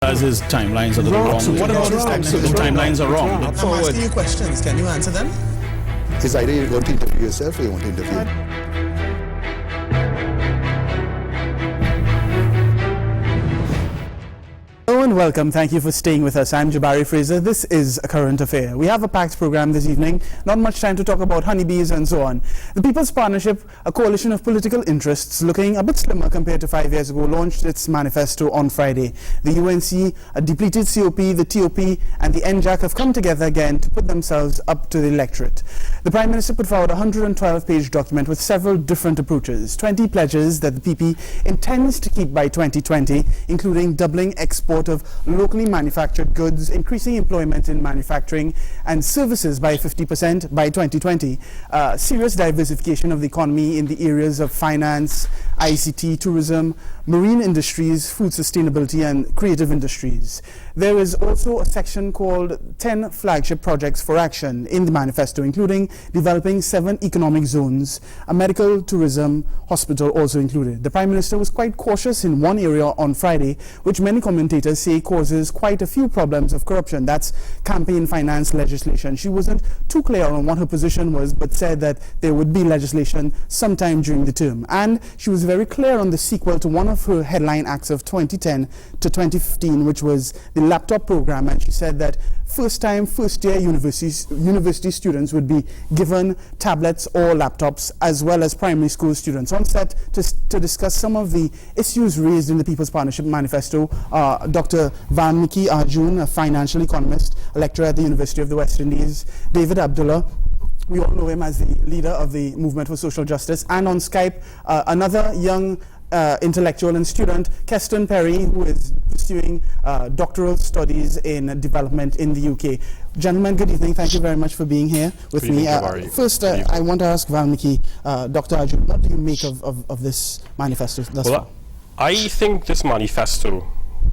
As his timelines are wrong. So what about his timelines? The timelines are wrong. I'm asking you questions. Can you answer them? It's either you want to interview yourself or you want to interview. Hello and welcome. Thank you for staying with us. I'm Jabari Fraser. This is A Current Affair. We have a packed program this evening. Not much time to talk about honeybees and so on. The People's Partnership, a coalition of political interests looking a bit slimmer compared to 5 years ago, launched its manifesto on Friday. The UNC, a depleted COP, the TOP and the NJAC have come together again to put themselves up to the electorate. The Prime Minister put forward a 112-page document with several different approaches, 20 pledges that the PP intends to keep by 2020, including doubling export of locally manufactured goods, increasing employment in manufacturing and services by 50% by 2020, serious diversification of the economy in the areas of finance, ICT, tourism, marine industries, food sustainability and creative industries. There is also a section called 10 flagship projects for action in the manifesto, including developing 7 economic zones, a medical tourism hospital also included. The Prime Minister was quite cautious in one area on Friday, which many commentators say causes quite a few problems of corruption. That's campaign finance legislation. She wasn't too clear on what her position was, but said that there would be legislation sometime during the term. And she was very clear on the sequel to one of her headline acts of 2010 to 2015, which was the laptop program. And she said that first-year university students would be given tablets or laptops, as well as primary school students. On set to discuss some of the issues raised in the People's Partnership Manifesto, Dr. Vaalmikki Arjoon, a financial economist, a lecturer at the University of the West Indies, David Abdulah, we all know him as the leader of the Movement for Social Justice, and on Skype, another young intellectual and student, Keston Perry, who is pursuing doctoral studies in development in the UK. Gentlemen, good evening. Thank you very much for being here with me. First, I want to ask Vaalmikki, Dr. Arjoon, what do you make of this manifesto thus far? I think this manifesto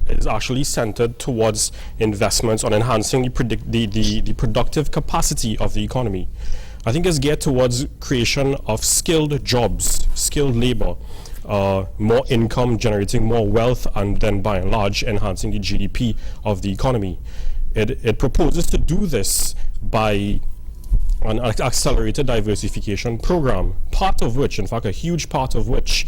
is actually centered towards investments on enhancing the productive capacity of the economy. I think it's geared towards creation of skilled jobs, skilled labor, more income, generating more wealth, and then by and large enhancing the GDP of the economy. It proposes to do this by an accelerated diversification program, part of which, in fact a huge part of which,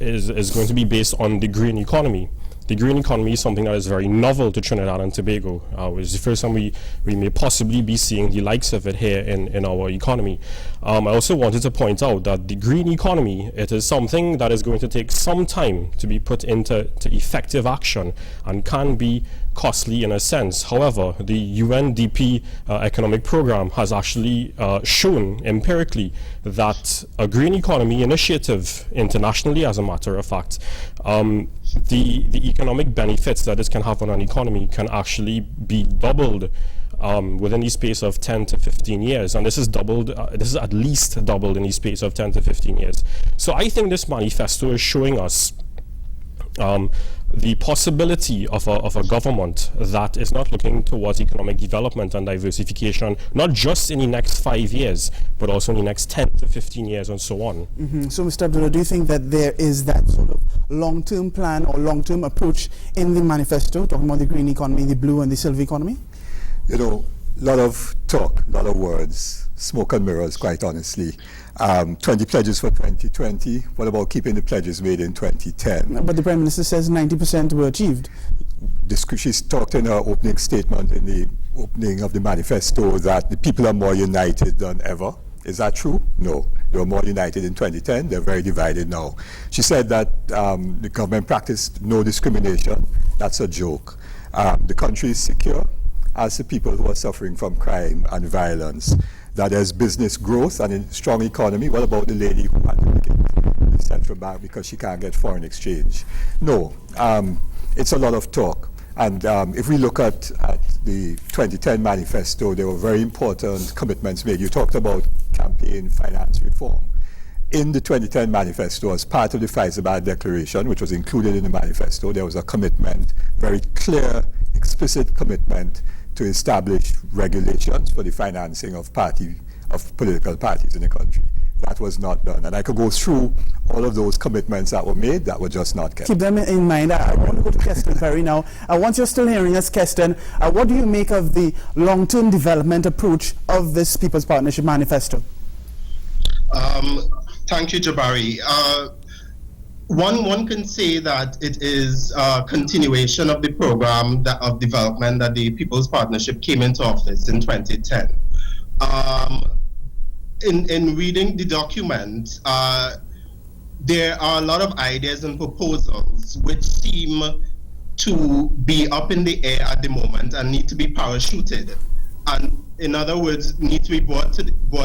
is going to be based on the green economy. The green economy is something that is very novel to Trinidad and Tobago. It's the first time we may possibly be seeing the likes of it here in our economy. I also wanted to point out that the green economy, it is something that is going to take some time to be put into effective action and can be costly in a sense. However, the UNDP economic program has actually shown empirically that a green economy initiative internationally, as a matter of fact, the economic benefits that this can have on an economy can actually be doubled within the space of 10 to 15 years, and this is doubled. This is at least doubled in the space of 10 to 15 years. So I think this manifesto is showing us the possibility of a government that is not looking towards economic development and diversification, not just in the next 5 years, but also in the next 10 to 15 years and so on. So, Mr. Abdullah, do you think that there is that sort of long-term plan or long-term approach in the manifesto, talking about the green economy, the blue and the silver economy? You know, a lot of talk, a lot of words, smoke and mirrors, quite honestly. 20 pledges for 2020. What about keeping the pledges made in 2010? But the Prime Minister says 90% were achieved. She's talked in her opening statement in the opening of the manifesto that the people are more united than ever. Is that true? No. They were more united in 2010. They're very divided now. She said that the government practiced no discrimination. That's a joke. The country is secure as the people who are suffering from crime and violence. That there's business growth and a strong economy. What about the lady who had to get the central bank because she can't get foreign exchange? No. It's a lot of talk. And if we look at the 2010 manifesto, there were very important commitments made. You talked about campaign finance reform. In the 2010 manifesto, as part of the Faizabad Declaration, which was included in the manifesto, there was a commitment, very clear, explicit commitment to establish regulations for the financing of political parties in the country. That was not done. And I could go through all of those commitments that were made that were just not kept. Keep them in mind. I want to go to Keston Perry now. Once you're still hearing us, Keston, what do you make of the long-term development approach of this People's Partnership Manifesto? Thank you, Jabari. One can say that it is a continuation of the program of development that the People's Partnership came into office in 2010. In reading the document, there are a lot of ideas and proposals which seem to be up in the air at the moment and need to be parachuted, and in other words, need to be brought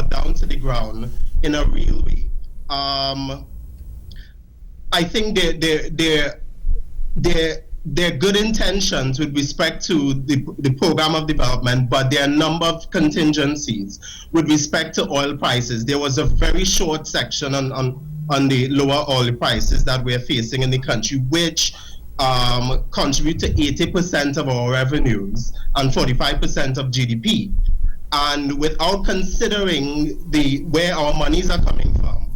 down to the ground in a real way. I think they're good intentions with respect to the program of development, but there are a number of contingencies with respect to oil prices. There was a very short section on the lower oil prices that we're facing in the country, which contribute to 80% of our revenues and 45% of GDP. And without considering where our monies are coming from,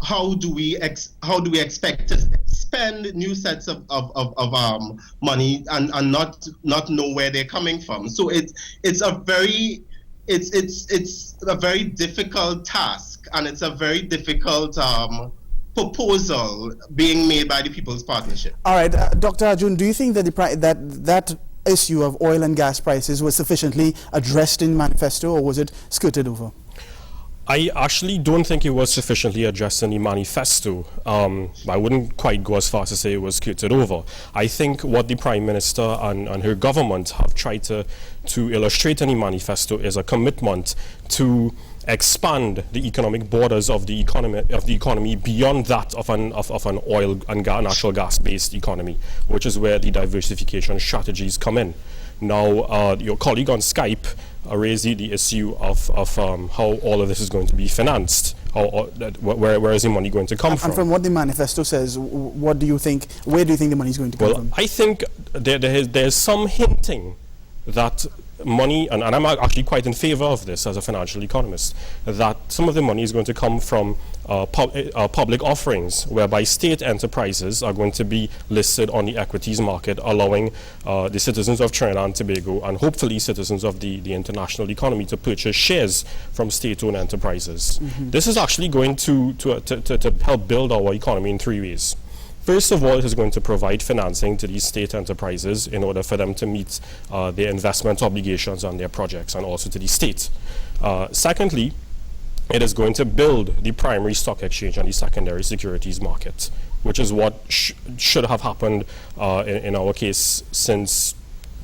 how do we expect to spend new sets of money and not know where they're coming from? So it's a very difficult task, and it's a very difficult proposal being made by the People's Partnership. All right, Dr. Arjoon, do you think that that issue of oil and gas prices was sufficiently addressed in Manifesto, or was it skirted over? I actually don't think it was sufficiently addressed in the manifesto. I wouldn't quite go as far as to say it was skirted over. I think what the Prime Minister and her government have tried to illustrate in the manifesto is a commitment to expand the economic borders of the economy beyond that of an oil and natural gas-based economy, which is where the diversification strategies come in. Now, your colleague on Skype raised the issue of how all of this is going to be financed. Where is the money going to come from? And from what the manifesto says, where do you think the money is going to come from? I think there's some hinting that money, and I'm actually quite in favor of this as a financial economist, that some of the money is going to come from public offerings, whereby state enterprises are going to be listed on the equities market, allowing the citizens of Trinidad and Tobago and hopefully citizens of the international economy to purchase shares from state-owned enterprises. Mm-hmm. This is actually going to help build our economy in three ways. First of all, it is going to provide financing to these state enterprises in order for them to meet their investment obligations on their projects, and also to the state. Secondly, it is going to build the primary stock exchange and the secondary securities market, which is what should have happened in our case since,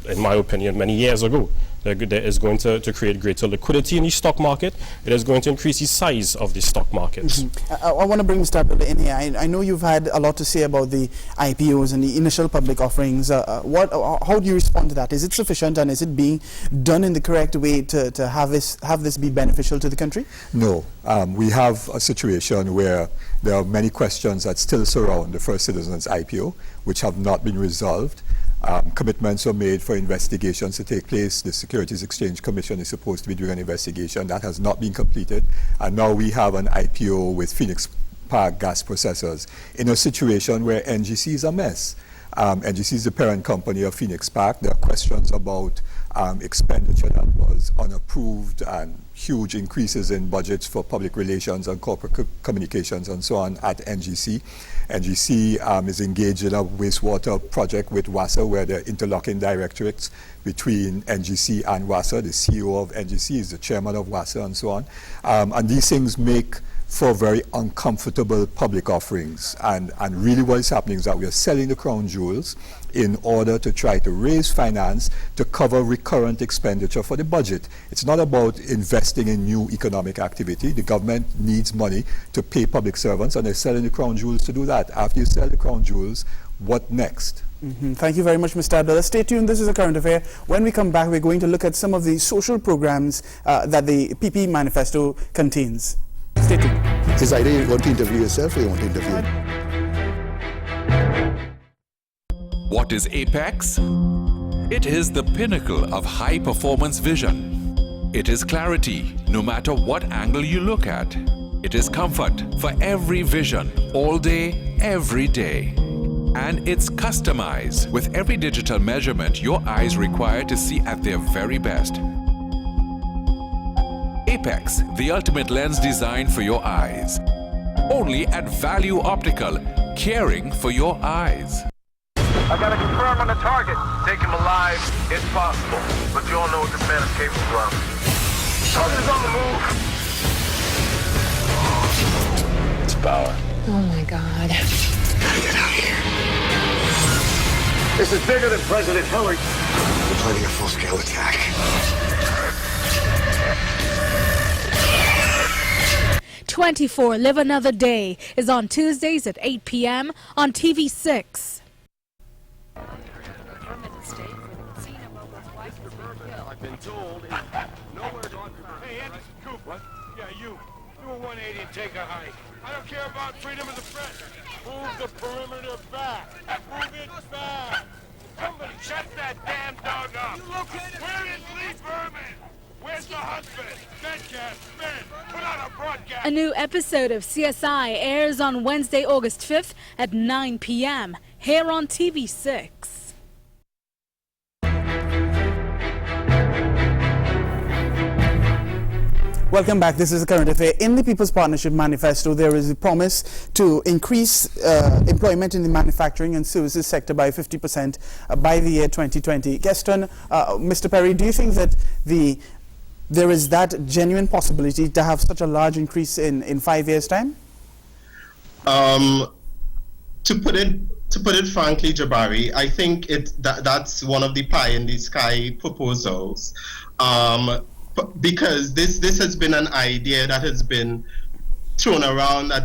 in my opinion, many years ago. That is going to create greater liquidity in the stock market. It is going to increase the size of the stock market. Mm-hmm. I want to bring Mr. Abdulah in here. I know you've had a lot to say about the IPOs and the initial public offerings. How do you respond to that? Is it sufficient, and is it being done in the correct way to have this be beneficial to the country? No. We have a situation where there are many questions that still surround the First Citizens IPO, which have not been resolved. Commitments were made for investigations to take place. The Securities Exchange Commission is supposed to be doing an investigation. That has not been completed. And now we have an IPO with Phoenix Park gas processors in a situation where NGC is a mess. NGC is the parent company of Phoenix Park. There are questions about expenditure that was unapproved and huge increases in budgets for public relations and corporate communications and so on at NGC. NGC is engaged in a wastewater project with WASA, where there are interlocking directorates between NGC and WASA. The CEO of NGC is the chairman of WASA and so on. And these things make for very uncomfortable public offerings. And really what is happening is that we are selling the crown jewels in order to try to raise finance to cover recurrent expenditure for the budget. It's not about investing in new economic activity. The government needs money to pay public servants, and they're selling the crown jewels to do that. After you sell the crown jewels, what next? Mm-hmm. Thank you very much, Mr. Abdulah. Stay tuned. This is a current affair. When we come back, we're going to look at some of the social programs that the PP manifesto contains. Stay tuned. It's either you want to interview yourself or you want to interview. What is Apex? It is the pinnacle of high-performance vision. It is clarity, no matter what angle you look at. It is comfort for every vision, all day, every day. And it's customized with every digital measurement your eyes require to see at their very best. Apex, the ultimate lens designed for your eyes. Only at Value Optical, caring for your eyes. I gotta confirm on the target. Take him alive, it's possible. But you all know what this man is capable of. Target's on the move. It's power. Oh my God. Gotta get out of here. This is bigger than President Hillary. We're planning a full-scale attack. 24 Live Another Day is on Tuesdays at 8 p.m. on TV6. I've been told nowhere on Hey, Andy Cooper. Yeah, you. Do a 180 and take a hike. I don't care about freedom of the press. Move the perimeter back. Move it back. Somebody shut that damn dog up. Where is Lee Berman? Where's the husband? Medcast, men, put on a broadcast. A new episode of CSI airs on Wednesday, August 5th at 9 p.m. here on TV6. Welcome back. This is the Current Affair. In the People's Partnership Manifesto, there is a promise to increase employment in the manufacturing and services sector by 50% by the year 2020. Keston, Mr. Perry, do you think that there is that genuine possibility to have such a large increase in 5 years' time? To put it frankly, Jabari, I think that's one of the pie in the sky proposals. Because this has been an idea that has been thrown around at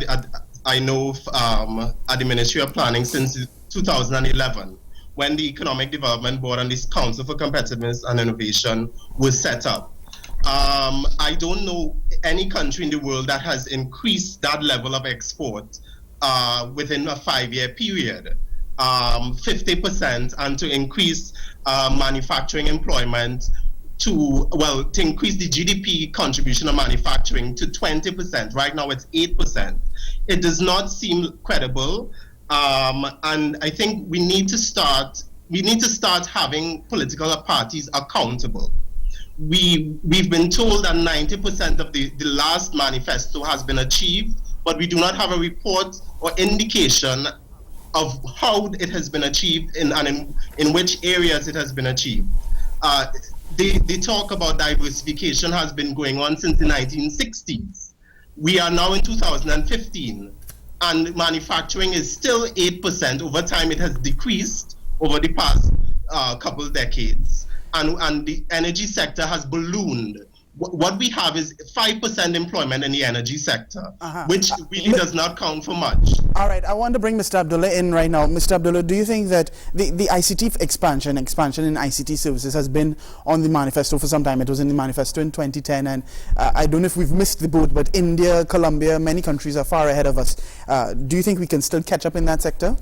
the Ministry of Planning since 2011, when the Economic Development Board and the Council for Competitiveness and Innovation was set up. I don't know any country in the world that has increased that level of export within a 5-year period, 50%, and to increase manufacturing employment to increase the GDP contribution of manufacturing to 20%. Right now it's 8%. It does not seem credible, and I think we need to start having political parties accountable. We've been told that 90% of the last manifesto has been achieved, but we do not have a report or indication of how it has been achieved and in which areas it has been achieved. The talk about diversification has been going on since the 1960s. We are now in 2015, and manufacturing is still 8%. Over time, it has decreased over the past couple decades, and the energy sector has ballooned. What we have is 5% employment in the energy sector, which really does not count for much. All right, I want to bring Mr. Abdulah in right now. Mr. Abdulah, do you think that the ICT expansion in ICT services has been on the manifesto for some time? It was in the manifesto in 2010, and I don't know if we've missed the boat, but India, Colombia, many countries are far ahead of us. Do you think we can still catch up in that sector?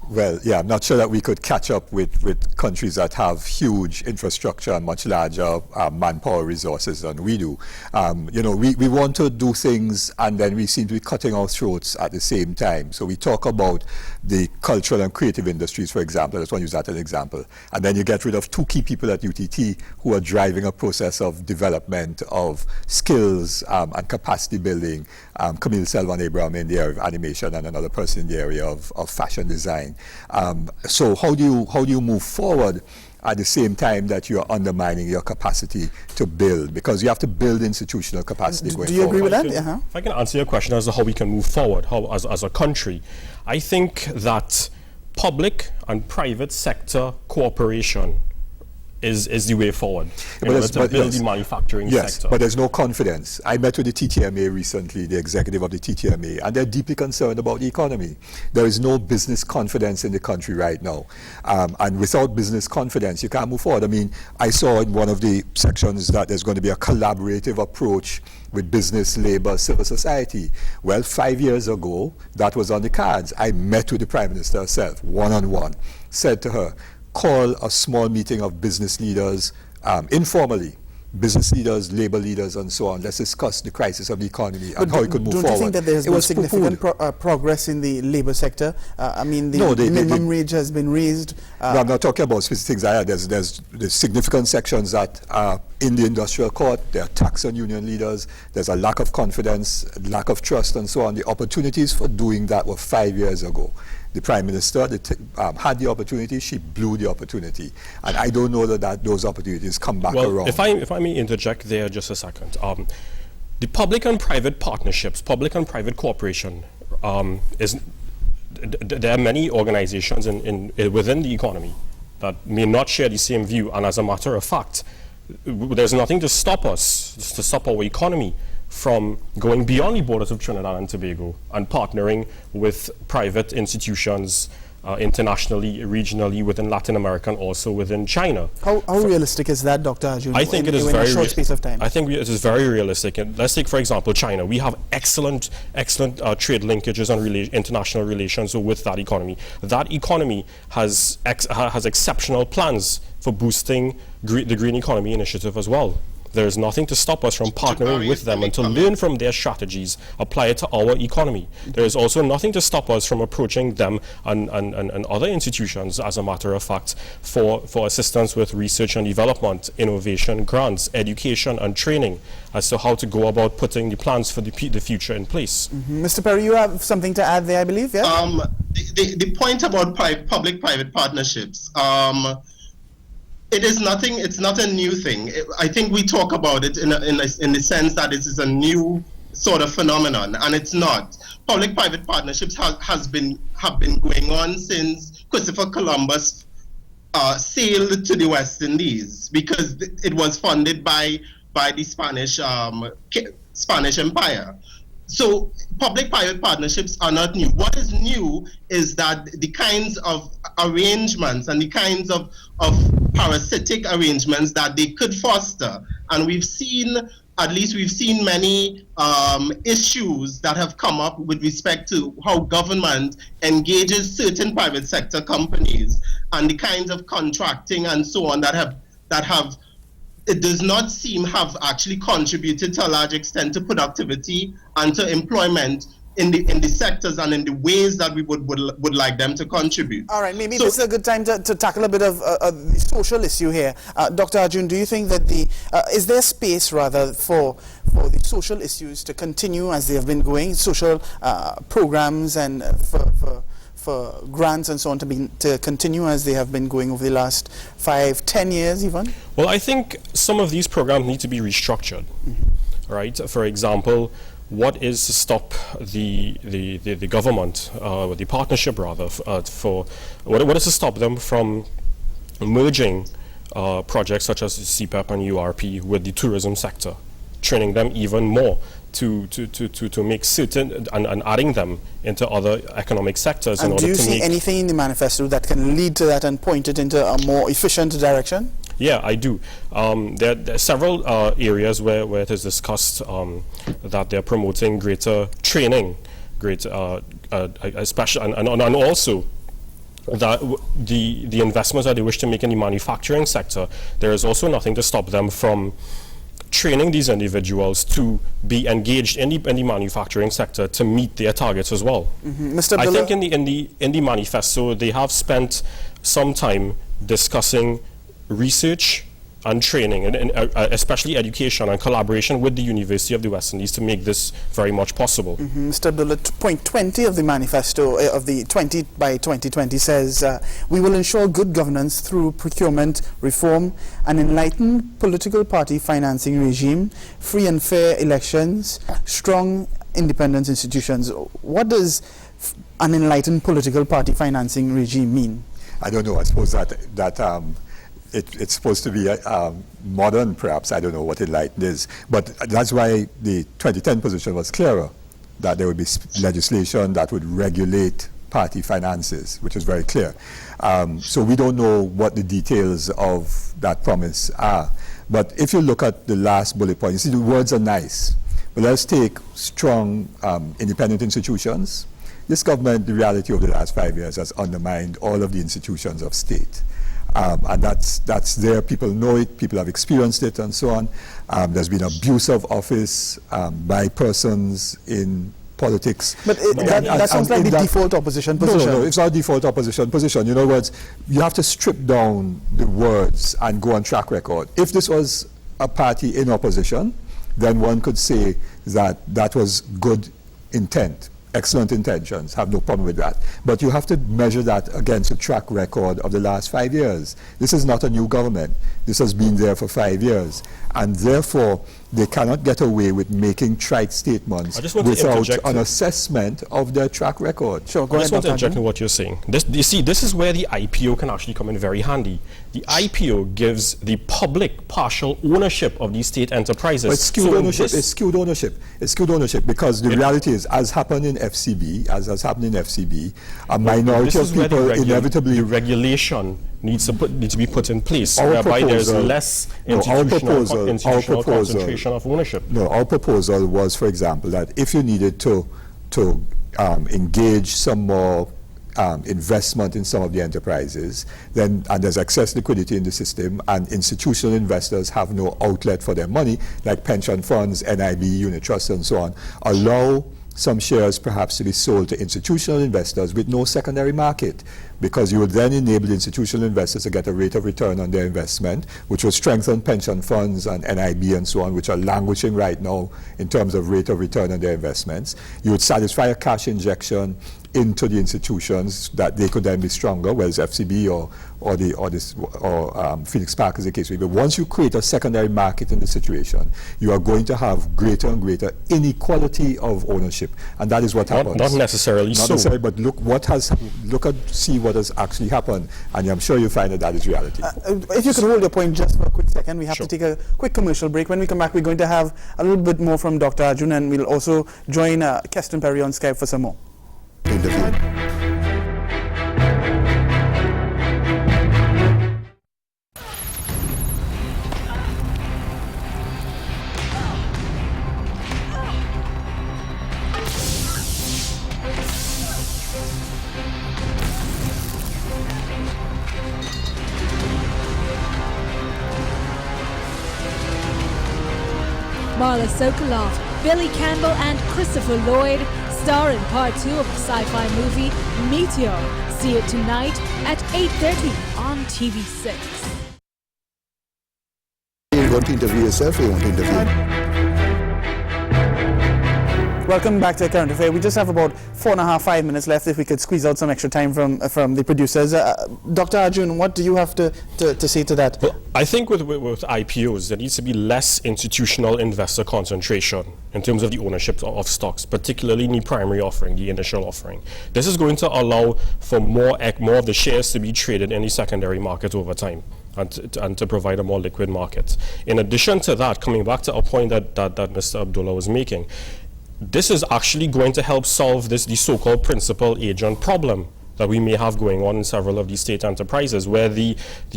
Well, yeah, I'm not sure that we could catch up with countries that have huge infrastructure and much larger manpower resources than we do. We want to do things, and then we seem to be cutting our throats at the same time. So we talk about the cultural and creative industries, for example. I just want to use that as an example. And then you get rid of two key people at UTT who are driving a process of development of skills and capacity building. Camille Selvan Abraham in the area of animation, and another person in the area of fashion design. So how do you move forward at the same time that you are undermining your capacity to build? Because you have to build institutional capacity going forward. Do you agree with that? If I can answer your question as to how we can move forward, as a country, I think that public and private sector cooperation is the way forward in order to build the manufacturing sector. Yes, but there's no confidence. I met with the TTMA recently, the executive of the TTMA, and they're deeply concerned about the economy. There is no business confidence in the country right now. And without business confidence, you can't move forward. I mean, I saw in one of the sections that there's going to be a collaborative approach with business, labor, civil society. Well, 5 years ago, that was on the cards. I met with the Prime Minister herself, one-on-one, said to her, call a small meeting of business leaders informally, business leaders, labor leaders, and so on. Let's discuss the crisis of the economy and how it could move forward. Don't you think that there has It been was significant progress in the labor sector? I mean, the minimum wage has been raised. No, I'm not talking about specific things. There's significant sections that are in the industrial court. There are attacks on union leaders. There's a lack of confidence, lack of trust, and so on. The opportunities for doing that were 5 years ago. The Prime Minister had the opportunity, she blew the opportunity. And I don't know that those opportunities come back around. If I may interject there just a second. The public and private partnerships, public and private cooperation, there are many organizations within the economy that may not share the same view. And as a matter of fact, there's nothing to stop us, to stop our economy from going beyond the borders of Trinidad and Tobago and partnering with private institutions internationally, regionally, within Latin America, and also within China. How realistic is that, Dr. Arjoon, I think it is in a short space of time? I think it is very realistic. And let's take, for example, China. We have excellent trade linkages and international relations with that economy. That economy has exceptional plans for boosting the Green Economy Initiative as well. There is nothing to stop us from partnering with them and to learn from their strategies, apply it to our economy. There is also nothing to stop us from approaching them and other institutions, as a matter of fact, for assistance with research and development, innovation, grants, education and training as to how to go about putting the plans for the future in place. Mr. Perry, you have something to add there, I believe, yeah? The point about public-private partnerships, it's not a new thing. I think we talk about it in the sense that it is a new sort of phenomenon, and it's not. Public-private partnerships have been going on since Christopher Columbus sailed to the West Indies, because it was funded by the Spanish Empire. So public-private partnerships are not new. What is new is that the kinds of arrangements and the kinds of parasitic arrangements that they could foster. And we've seen many issues that have come up with respect to how government engages certain private sector companies and the kinds of contracting and so on that have it does not seem have actually contributed to a large extent to productivity and to employment in the sectors and in the ways that we would like them to contribute. All right, maybe this is a good time to tackle a bit of the social issue here. Dr. Arjoon, do you think that is there space rather for the social issues to continue as they have been going, social programs and for grants and so on to continue as they have been going over the last 5-10 years even? Well, I think some of these programs need to be restructured, right? For example, what is to stop the government, the partnership rather, what is to stop them from merging projects such as CPEP and URP with the tourism sector, training them even more to make certain and adding them into other economic sectors. And do you see anything in the manifesto that can lead to that and point it into a more efficient direction? Yeah, I do. There are several areas where it is discussed that they're promoting greater training, especially, and also that the investments that they wish to make in the manufacturing sector, there is also nothing to stop them from training these individuals to be engaged in the manufacturing sector to meet their targets as well. Mr. Abdulah? I think in the manifesto they have spent some time discussing research and training, and especially education and collaboration with the University of the West Indies to make this very much possible. Mr. Abdulah, point 20 of the manifesto of the 20 by 2020 says, we will ensure good governance through procurement reform, an enlightened political party financing regime, free and fair elections, strong independent institutions. What does an enlightened political party financing regime mean? I don't know. I suppose that it's supposed to be modern, perhaps. I don't know what enlightened is. But that's why the 2010 position was clearer, that there would be legislation that would regulate party finances, which is very clear. So we don't know what the details of that promise are. But if you look at the last bullet point, you see the words are nice. But let's take strong independent institutions. This government, the reality of the last 5 years, has undermined all of the institutions of state. And that's there. People know it. People have experienced it, and so on. There's been abuse of office by persons in politics. But that sounds like the default opposition position. No, it's not a default opposition position. In other words, you have to strip down the words and go on track record. If this was a party in opposition, then one could say that was good intent, excellent intentions, have no problem with that. But you have to measure that against a track record of the last 5 years. This is not a new government. This has been there for 5 years. And therefore, they cannot get away with making trite statements without an assessment of their track record. Sure, go ahead. I just want to interject in what you're saying. You see, this is where the IPO can actually come in very handy. The IPO gives the public partial ownership of these state enterprises. But it's skewed ownership. It's skewed ownership. It's skewed ownership because the reality is, as happened in FCB, a minority of people inevitably... The regulation needs to be put in place, whereby there's less institutional concentration of ownership. No, our proposal was, for example, that if you needed to engage some more investment in some of the enterprises, and there's excess liquidity in the system, and institutional investors have no outlet for their money, like pension funds, NIB, unit trusts, and so on, allow some shares perhaps to be sold to institutional investors with no secondary market, because you would then enable institutional investors to get a rate of return on their investment, which will strengthen pension funds and NIB and so on, which are languishing right now in terms of rate of return on their investments. You would satisfy a cash injection into the institutions that they could then be stronger, whether it's FCB or Phoenix Park is the case. But once you create a secondary market in the situation, you are going to have greater and greater inequality of ownership, and that is what happens. Not necessarily so. Not necessarily, but see what has actually happened, and I'm sure you'll find that is reality. If you could hold your point just for a quick second, we have to take a quick commercial break. When we come back, we're going to have a little bit more from Dr. Arjoon, and we'll also join Keston Perry on Skype for some more. Marla Sokoloff, Billy Campbell and Christopher Lloyd star in part 2 of the sci-fi movie Meteor. See it tonight at 8:30 on TV6. You want to interview yourself or you want to interview? Welcome back to Current Affair. We just have about 4.5 minutes left. If we could squeeze out some extra time from the producers. Dr. Arjoon, what do you have to say to that? Well, I think with IPOs, there needs to be less institutional investor concentration in terms of the ownership of stocks, particularly in the primary offering, the initial offering. This is going to allow for more of the shares to be traded in the secondary market over time, and to provide a more liquid market. In addition to that, coming back to a point that Mr. Abdulah was making, this is actually going to help solve the so-called principal agent problem that we may have going on in several of these state enterprises, where the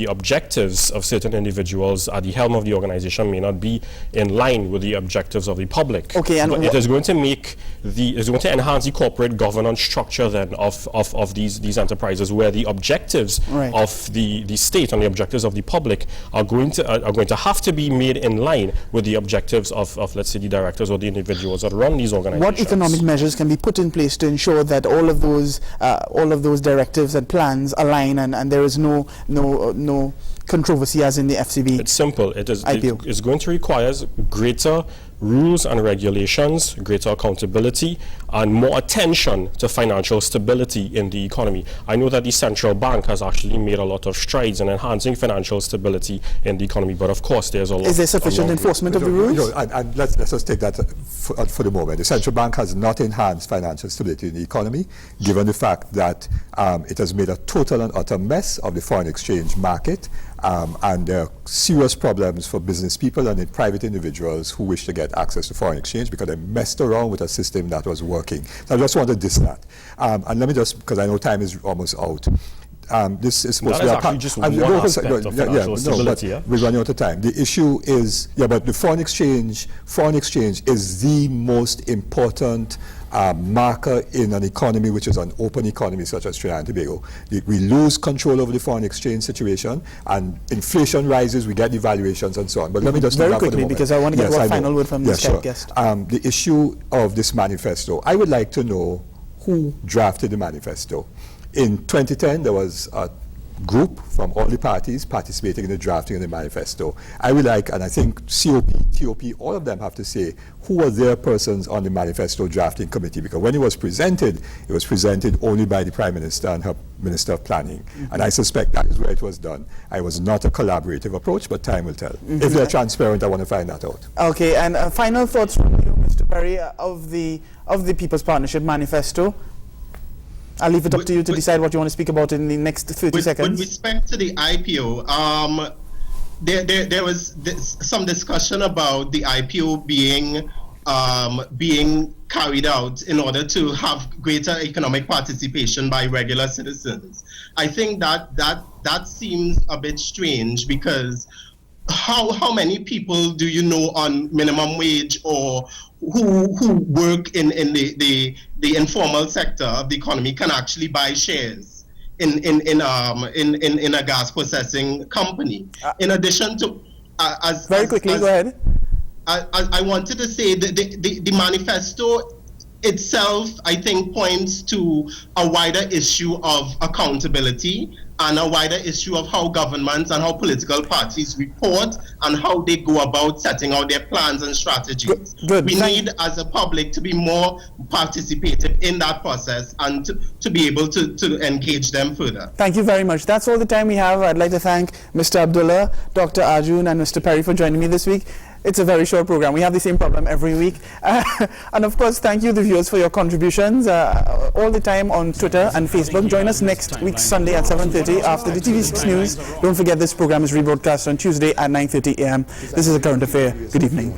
objectives of certain individuals at the helm of the organization may not be in line with the objectives of the public. Okay, and but it is going to enhance the corporate governance structure then of these enterprises, where the objectives of the state and the objectives of the public are going to have to be made in line with the objectives of let's say the directors or the individuals that run these organizations. What economic measures can be put in place to ensure that all of those directives and plans align, and there is no controversy as in the FCB? It's simple. It's going to require greater rules and regulations, greater accountability, and more attention to financial stability in the economy. I know that the central bank has actually made a lot of strides in enhancing financial stability in the economy, but of course there's a lot. Is there sufficient enforcement of the rules? And let's just take that for the moment. The central bank has not enhanced financial stability in the economy, given the fact that it has made a total and utter mess of the foreign exchange market, and there are serious problems for business people and private individuals who wish to get access to foreign exchange because they messed around with a system that was working. So I just want to diss that. And let me just, because I know time is almost out. This is supposed to be actually just one aspect of financial stability. We're running out of time. The issue is, but the foreign exchange is the most important marker in an economy which is an open economy such as Trinidad and Tobago. We lose control over the foreign exchange situation, and inflation rises, we get devaluations and so on. But let me just very quickly, because I want to get one final word from this guest. The issue of this manifesto, I would like to know who drafted the manifesto. In 2010, there was a group from all the parties participating in the drafting of the manifesto. I would like, and I think COP, TOP, all of them have to say who were their persons on the manifesto drafting committee, because when it was presented only by the Prime Minister and her Minister of Planning. And I suspect that is where it was done. I was not a collaborative approach, but time will tell. If they're transparent, I want to find that out. Okay, and final thoughts from you, Mr. Perry, of the People's Partnership Manifesto. I'll leave it up to you to decide what you want to speak about in the next 30 seconds. With respect to the IPO, there was some discussion about the IPO being carried out in order to have greater economic participation by regular citizens. I think that seems a bit strange, because how many people do you know on minimum wage or who work in the informal sector of the economy can actually buy shares in a gas processing company? In addition to, go ahead. I wanted to say that the manifesto itself, I think, points to a wider issue of accountability and a wider issue of how governments and how political parties report and how they go about setting out their plans and strategies. Good. We need, as a public, to be more participative in that process and to be able to engage them further. Thank you very much. That's all the time we have. I'd like to thank Mr. Abdulah, Dr. Arjoon, and Mr. Perry for joining me this week. It's a very short program. We have the same problem every week. And of course, thank you, the viewers, for your contributions all the time on Twitter and Facebook. Join us next week, Sunday at 7:30 after the TV6 News. Don't forget, this program is rebroadcast on Tuesday at 9:30 a.m. This is A Current Affair. Good evening.